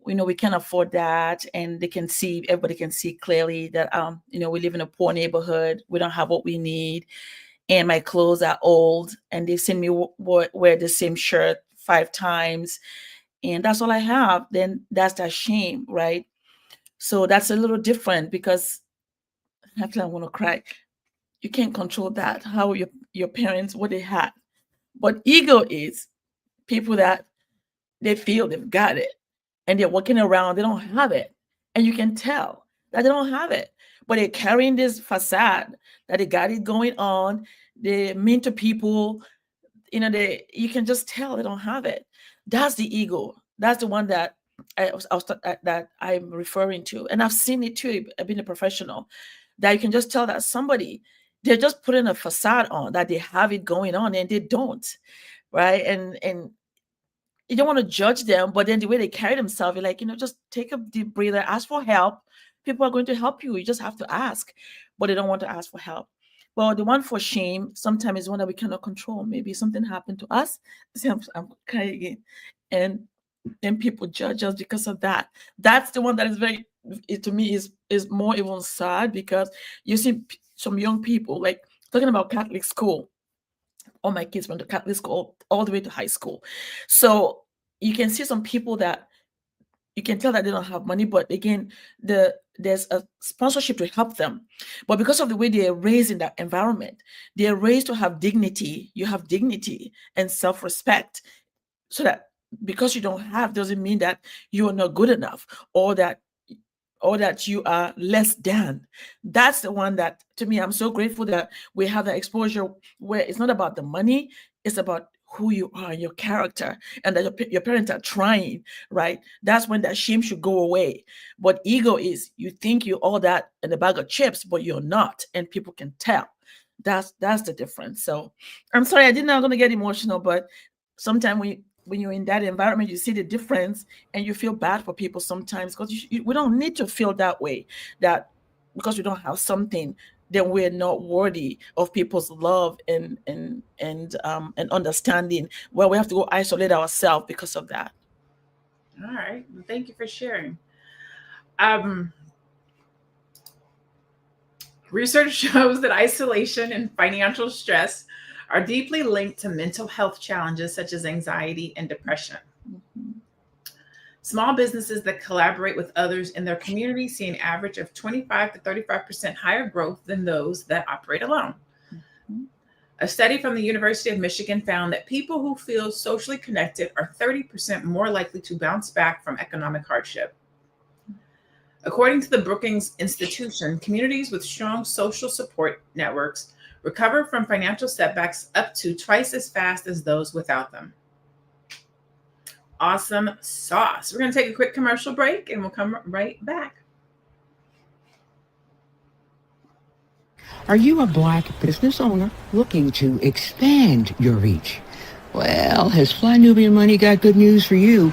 we can't afford that. And everybody can see clearly that, we live in a poor neighborhood. We don't have what we need. And my clothes are old and they've seen me wear the same shirt 5 times. And that's all I have. Then that's that shame, right? So that's a little different because actually I want to cry. You can't control that, how your parents, what they had. But ego is people that they feel they've got it and they're walking around, they don't have it. And you can tell that they don't have it. But they're carrying this facade that they got it going on. They're mean to people. You can just tell they don't have it. That's the ego. That's the one that that I'm referring to. And I've seen it too. I've been a professional that you can just tell that somebody, they're just putting a facade on that they have it going on and they don't, right? And you don't want to judge them, but then the way they carry themselves, you're like, just take a deep breather, ask for help. People are going to help you. You just have to ask, but they don't want to ask for help. Well, the one for shame sometimes is one that we cannot control. Maybe something happened to us. See, I'm crying again. And then people judge us because of that. That's the one that is to me is more even sad, because you see some young people, like talking about Catholic school. All my kids went to Catholic school all the way to high school. So you can see some people that you can tell that they don't have money, but again, there's a sponsorship to help them. But because of the way they are raised in that environment, they are raised to have dignity. You have dignity and self-respect, so that because you don't have doesn't mean that you are not good enough or that you are less than. That's the one that, to me, I'm so grateful that we have that exposure where it's not about the money, it's about who you are, your character, and that your parents are trying, right? That's when that shame should go away. But ego is, you think you're all that in a bag of chips, but you're not, and people can tell. That's the difference. So I'm sorry, I'm going to get emotional, but sometimes when you're in that environment, you see the difference and you feel bad for people sometimes, because we don't need to feel that way, that because we don't have something, then we're not worthy of people's love and understanding. Well, we have to go isolate ourselves because of that. All right. Well, thank you for sharing. Research shows that isolation and financial stress are deeply linked to mental health challenges such as anxiety and depression. Small businesses that collaborate with others in their community see an average of 25 to 35% higher growth than those that operate alone. A study from the University of Michigan found that people who feel socially connected are 30% more likely to bounce back from economic hardship. According to the Brookings Institution, communities with strong social support networks recover from financial setbacks up to twice as fast as those without them. Awesome sauce. We're going to take a quick commercial break and we'll come right back. Are you a Black business owner looking to expand your reach? Well, has Fly Nubian Money got good news for you?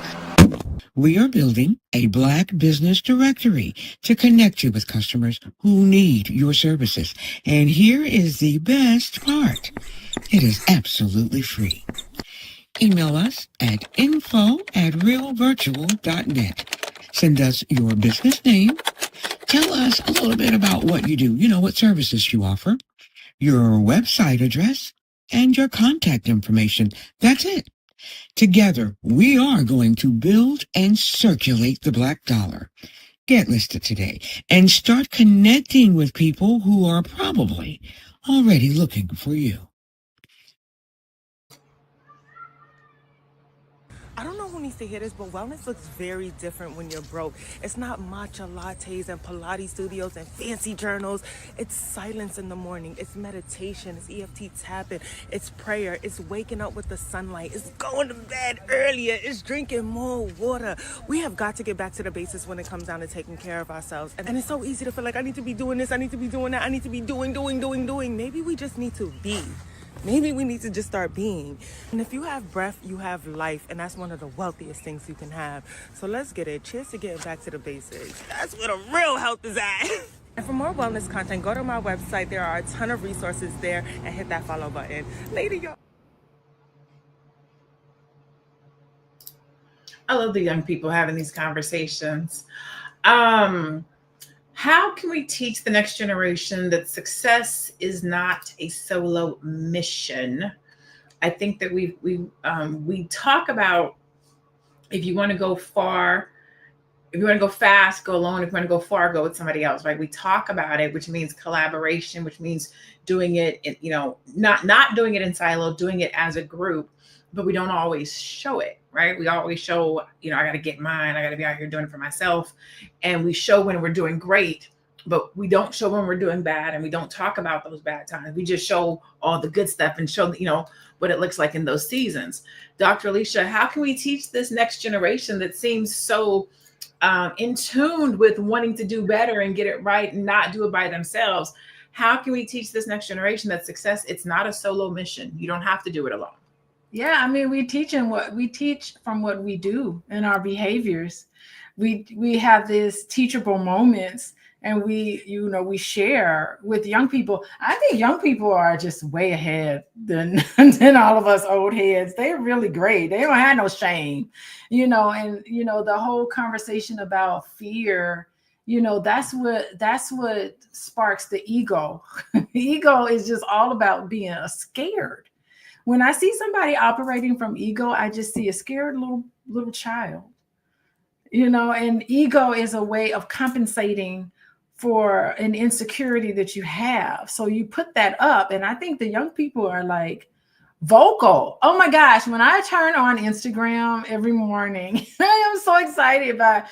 We are building a Black business directory to connect you with customers who need your services. And here is the best part. It is absolutely free. Email us at info@realvirtual.net. Send us your business name. Tell us a little bit about what you do, what services you offer, your website address, and your contact information. That's it. Together, we are going to build and circulate the Black dollar. Get listed today and start connecting with people who are probably already looking for you. I don't know who needs to hear this, but wellness looks very different when you're broke. It's not matcha lattes and Pilates studios and fancy journals. It's silence in the morning. It's meditation. It's EFT tapping. It's prayer. It's waking up with the sunlight. It's going to bed earlier. It's drinking more water. We have got to get back to the basics when it comes down to taking care of ourselves. And it's so easy to feel like I need to be doing this. I need to be doing that. I need to be doing. Maybe we just need to be. Maybe we need to just start being. And if you have breath, you have life. And that's one of the wealthiest things you can have. So let's get it. Cheers to getting back to the basics. That's where the real health is at. And for more wellness content, go to my website. There are a ton of resources there. And hit that follow button. Later, y'all. I love the young people having these conversations. How can we teach the next generation that success is not a solo mission? I think that we talk about, if you want to go far, if you want to go fast, go alone. If you want to go far, go with somebody else, right? We talk about it, which means collaboration, which means doing it, not doing it in silo, doing it as a group, but we don't always show it, right? We always show, I got to get mine. I got to be out here doing it for myself. And we show when we're doing great, but we don't show when we're doing bad. And we don't talk about those bad times. We just show all the good stuff and show, what it looks like in those seasons. Dr. Alicia, how can we teach this next generation that seems so in tune with wanting to do better and get it right and not do it by themselves? How can we teach this next generation that success, it's not a solo mission. You don't have to do it alone. Yeah, we teach from what we do and our behaviors. We have these teachable moments, and we share with young people. I think young people are just way ahead than all of us old heads. They're really great. They don't have no shame, and the whole conversation about fear. That's what sparks the ego. The ego is just all about being scared. When I see somebody operating from ego, I just see a scared little child, and ego is a way of compensating for an insecurity that you have. So you put that up, and I think the young people are like vocal. Oh my gosh, when I turn on Instagram every morning, I am so excited about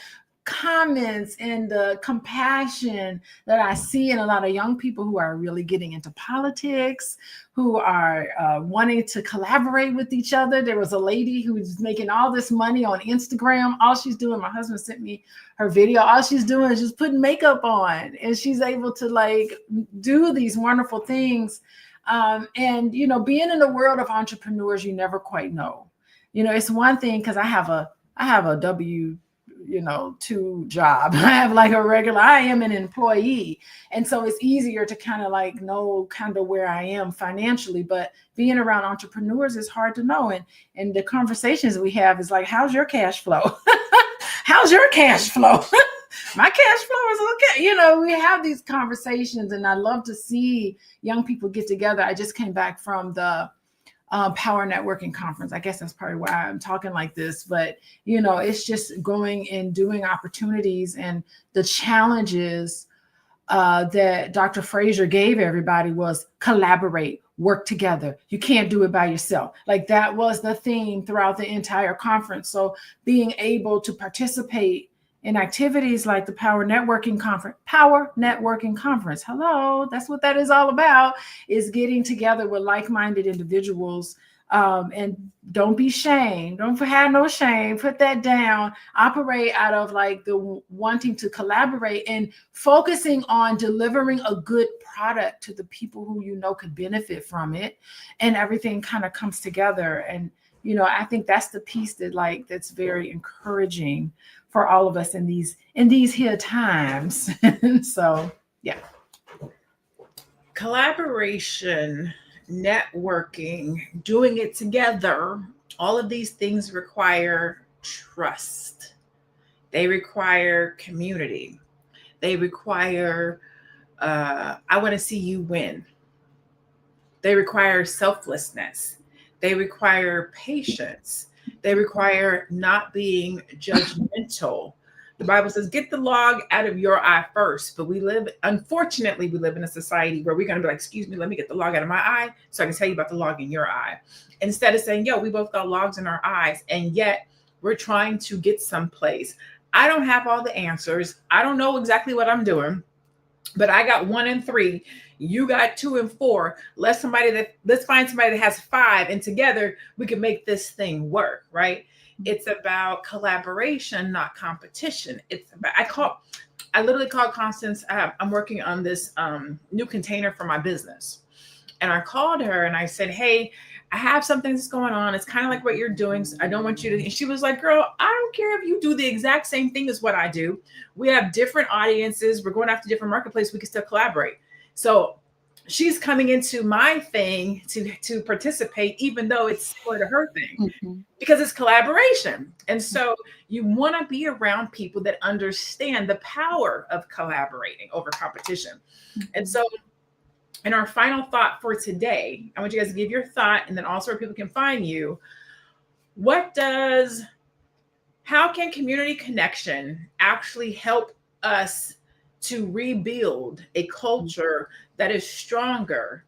comments and the compassion that I see in a lot of young people who are really getting into politics, who are wanting to collaborate with each other. There was a lady who was making all this money on Instagram. All she's doing, my husband sent me her video, all she's doing is just putting makeup on, and she's able to do these wonderful things. And being in the world of entrepreneurs, you never quite know. It's one thing, because I have a W 2 job. I am an employee. And so it's easier to kind of know where I am financially, but being around entrepreneurs is hard to know. And the conversations we have is like, how's your cash flow? How's your cash flow? My cash flow is okay. We have these conversations, and I love to see young people get together. I just came back from the Power Networking Conference. I guess that's probably why I'm talking like this, but you know, it's just going and doing opportunities, and the challenges that Dr. Frazier gave everybody was collaborate, work together. You can't do it by yourself. Like that was the theme throughout the entire conference. So being able to participate in activities like the Power Networking Conference. Hello, that's what that is all about, is getting together with like-minded individuals. And don't be shamed. Don't have no shame. Put that down. Operate out of like the wanting to collaborate and focusing on delivering a good product to the people who you know could benefit from it, and everything kind of comes together. And you know, I think that's the piece that that's very encouraging for all of us in these here times. So yeah. Collaboration, networking, doing it together, all of these things require trust. They require community. They require, I want to see you win. They require selflessness. They require patience. They require not being judgmental. The Bible says, get the log out of your eye first. But unfortunately, we live in a society where we're going to be like, excuse me, let me get the log out of my eye so I can tell you about the log in your eye. Instead of saying, yo, we both got logs in our eyes, and yet we're trying to get someplace. I don't have all the answers. I don't know exactly what I'm doing, but I got 1 and 3. You got 2 and 4. Let's find somebody that has 5, and together we can make this thing work, right? It's about collaboration, not competition. I literally called Constance. I'm working on this new container for my business. And I called her and I said, hey, I have something that's going on. It's kind of like what you're doing. So I don't want you to. And she was like, girl, I don't care if you do the exact same thing as what I do. We have different audiences. We're going after different marketplaces. We can still collaborate. So she's coming into my thing to participate, even though it's similar to her thing, because it's collaboration. And so you want to be around people that understand the power of collaborating over competition. And so in our final thought for today, I want you guys to give your thought, and then also where people can find you. How can community connection actually help us to rebuild a culture that is stronger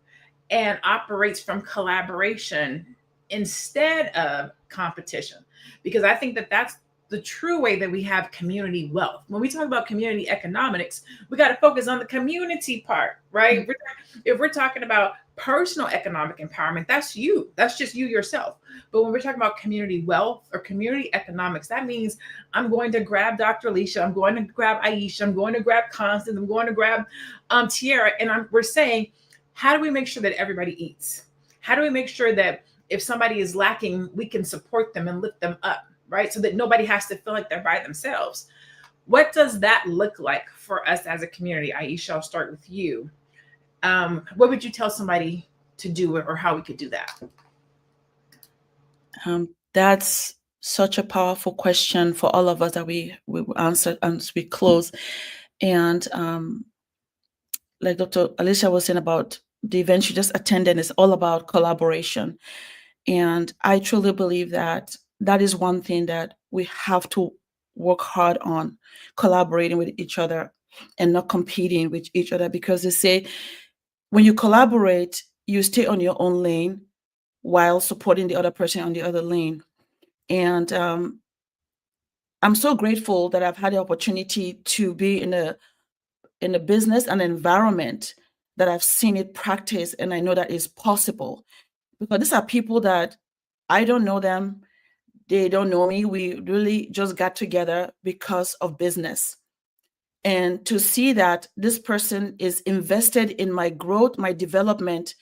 and operates from collaboration instead of competition? Because I think that that's the true way that we have community wealth. When we talk about community economics, we got to focus on the community part, right? If we're talking about personal economic empowerment, that's you. That's just you yourself. But when we're talking about community wealth or community economics, that means I'm going to grab Dr. Alicia, I'm going to grab Aisha, I'm going to grab Constance, I'm going to grab Tiara, and we're saying, how do we make sure that everybody eats? How do we make sure that if somebody is lacking, we can support them and lift them up, right? So that nobody has to feel like they're by themselves. What does that look like for us as a community? Aisha, I'll start with you. What would you tell somebody to do, or how we could do that? That's such a powerful question for all of us that we answer as we close. And like Dr. Alicia was saying about the event you just attended, is all about collaboration. And I truly believe that that is one thing that we have to work hard on, collaborating with each other and not competing with each other, because they say when you collaborate, you stay on your own lane while supporting the other person on the other lane. And I'm so grateful that I've had the opportunity to be in a business and environment that I've seen it practice, and I know that is possible, because these are people that I don't know them, they don't know me. We really just got together because of business. And to see that this person is invested in my growth, my development,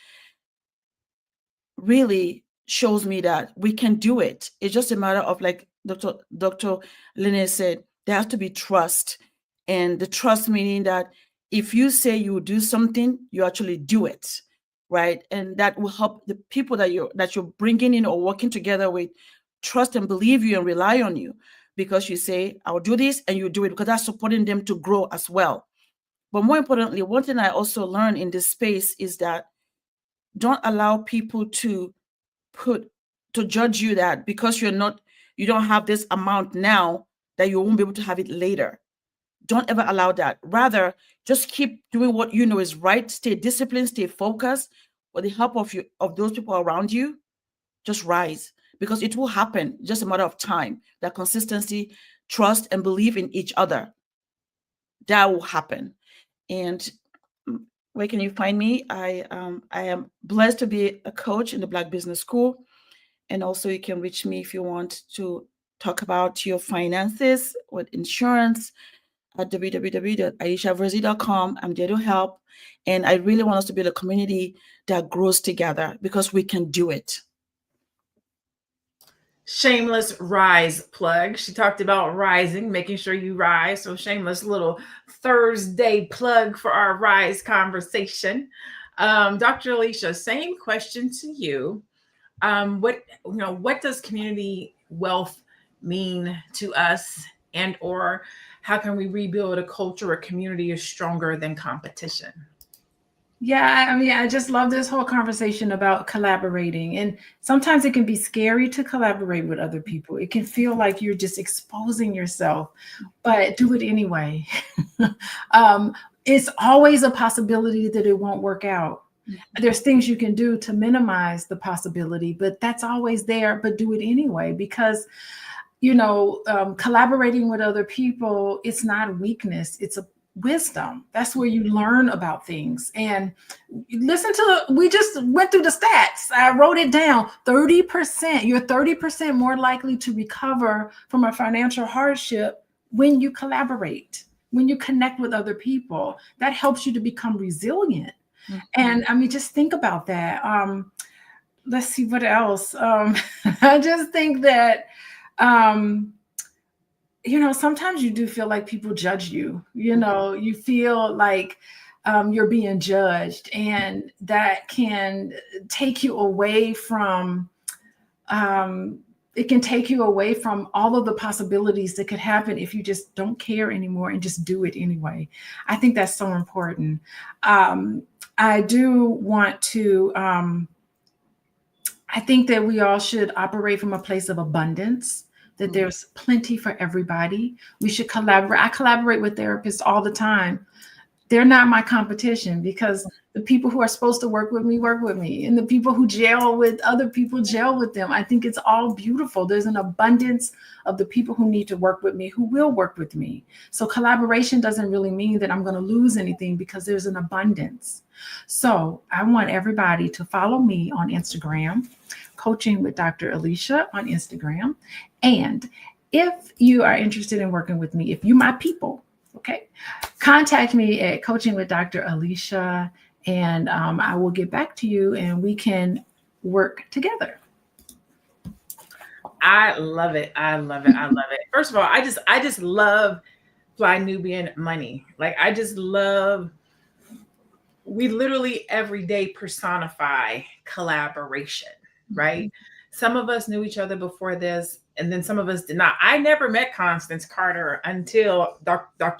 really shows me that we can do it. It's just a matter of, like Dr. Lene said, there has to be trust. And the trust meaning that if you say you will do something, you actually do it, right? And that will help the people that you're bringing in or working together with trust and believe you and rely on you, because you say, I'll do this, and you do it, because that's supporting them to grow as well. But more importantly, one thing I also learned in this space is that don't allow people to put to judge you that because you don't have this amount now that you won't be able to have it later. Don't ever allow that. Rather, just keep doing what you know is right. Stay disciplined, stay focused. With the help of those people around you, just rise, because it will happen. Just a matter of time. That consistency, trust, and believe in each other, that will happen. And where can you find me? I am blessed to be a coach in the Black Business School. And also you can reach me if you want to talk about your finances with insurance at www.aishaverzi.com. I'm there to help. And I really want us to build a community that grows together, because we can do it. Shameless rise plug. She talked about rising, making sure you rise. So shameless little Thursday plug for our rise conversation. Dr. Alicia, same question to you. What does community wealth mean to us, and or how can we rebuild a culture where community is stronger than competition? Yeah, I mean, I just love this whole conversation about collaborating. And sometimes it can be scary to collaborate with other people. It can feel like you're just exposing yourself, but do it anyway. It's always a possibility that it won't work out. There's things you can do to minimize the possibility, but that's always there. But do it anyway, because collaborating with other people, it's not weakness, it's a wisdom. That's where you learn about things. And we just went through the stats. I wrote it down. 30%, you're 30% more likely to recover from a financial hardship when you collaborate, when you connect with other people. That helps you to become resilient. Mm-hmm. And I mean, just think about that. Let's see what else. I just think that sometimes you do feel like people judge you. You feel like you're being judged, and that can take you away from it can take you away from all of the possibilities that could happen if you just don't care anymore and just do it anyway. I think that's so important. I do want to I think that we all should operate from a place of abundance, that there's plenty for everybody. We should collaborate. I collaborate with therapists all the time. They're not my competition, because the people who are supposed to work with me, and the people who gel with other people gel with them. I think it's all beautiful. There's an abundance of the people who need to work with me, who will work with me. So collaboration doesn't really mean that I'm going to lose anything, because there's an abundance. So I want everybody to follow me on Instagram, Coaching with Dr. Alicia on Instagram. And if you are interested in working with me, if you my people, okay, contact me at Coaching with Dr. Alicia, and I will get back to you and we can work together. I love it. I love it. I love it. First of all, I just love Fly Nubian Money. Like, I just love, we literally every day personify collaboration, right? Some of us knew each other before this, and then some of us did not. I never met Constance Carter until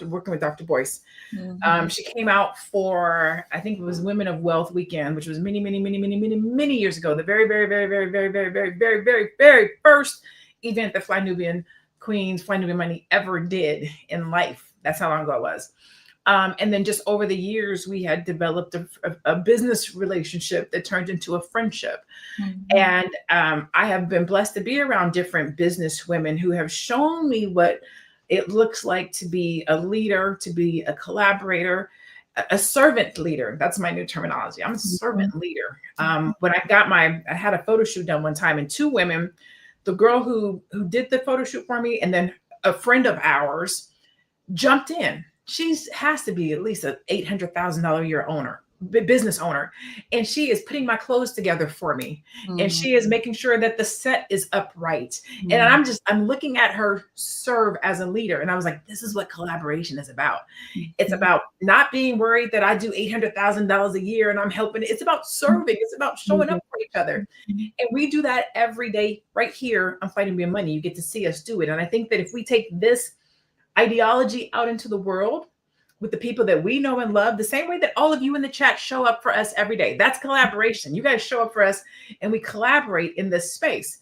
working with Dr. Boyce. Mm-hmm. She came out for, I think it was Women of Wealth Weekend, which was many years ago. The very, very, very, very, very, very, very, very, very, very first event that Fly Nubian Money ever did in life. That's how long ago it was. And then just over the years, we had developed a business relationship that turned into a friendship. Mm-hmm. And I have been blessed to be around different business women who have shown me what it looks like to be a leader, to be a collaborator, a servant leader. That's my new terminology. I'm a servant leader. When I had a photo shoot done one time, and two women, the girl who did the photo shoot for me, and then a friend of ours jumped in. She has to be at least an $800,000 a year business owner. And she is putting my clothes together for me. Mm-hmm. And she is making sure that the set is upright. Mm-hmm. And I'm looking at her serve as a leader. And I was like, this is what collaboration is about. Mm-hmm. It's about not being worried that I do $800,000 a year and I'm helping. It's about serving. It's about showing up for each other. Mm-hmm. And we do that every day right here on Fly Nubian Money. You get to see us do it. And I think that if we take this ideology out into the world, with the people that we know and love, the same way that all of you in the chat show up for us every day. That's collaboration. You guys show up for us and we collaborate in this space.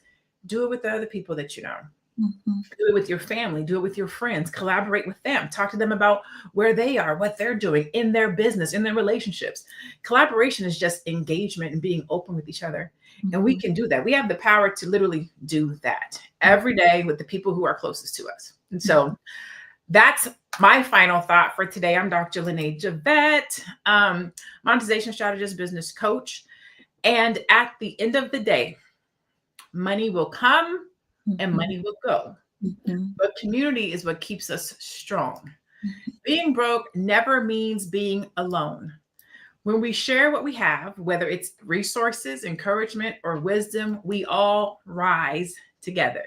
Do it with the other people that you know. Do it with your family, do it with your friends, collaborate with them, talk to them about where they are, what they're doing in their business, in their relationships. Collaboration is just engagement and being open with each other. And we can do that. We have the power to literally do that every day with the people who are closest to us. And so that's my final thought for today. I'm Dr. Lene Javette, monetization strategist, business coach. And at the end of the day, money will come and money will go. But community is what keeps us strong. Being broke never means being alone. When we share what we have, whether it's resources, encouragement, or wisdom, we all rise together.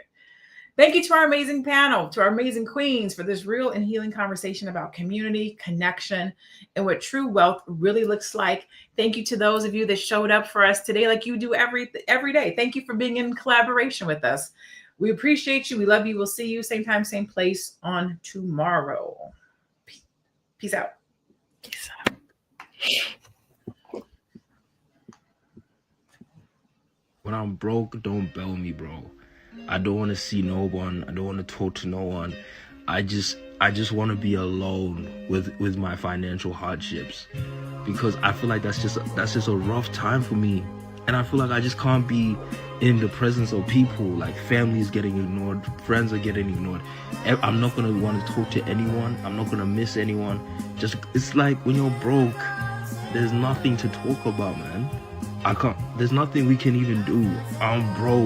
Thank you to our amazing panel, to our amazing queens for this real and healing conversation about community, connection, and what true wealth really looks like. Thank you to those of you that showed up for us today like you do every day. Thank you for being in collaboration with us. We appreciate you. We love you. We'll see you same time, same place on tomorrow. Peace out. Peace out. When I'm broke, don't bail me, bro. I don't want to see no one. I don't want to talk to no one. I just want to be alone with my financial hardships, because I feel like that's just a rough time for me, and I feel like I just can't be in the presence of people. Like, family is getting ignored, friends are getting ignored. I'm not gonna want to talk to anyone. I'm not gonna miss anyone. It's like when you're broke, there's nothing to talk about, man. There's nothing we can even do. I'm broke.